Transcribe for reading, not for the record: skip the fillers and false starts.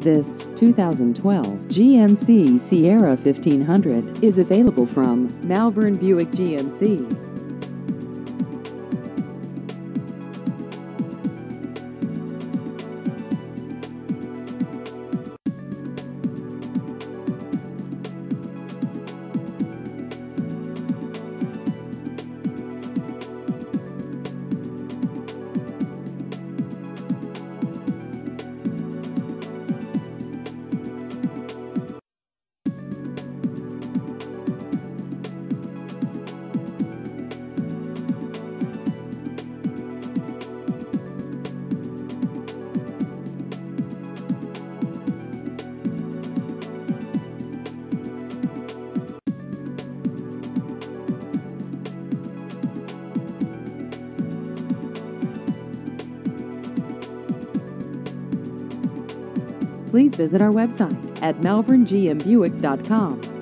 This 2012 GMC Sierra 1500 is available from Malvern Buick GMC. Please visit our website at malverngmbuick.com.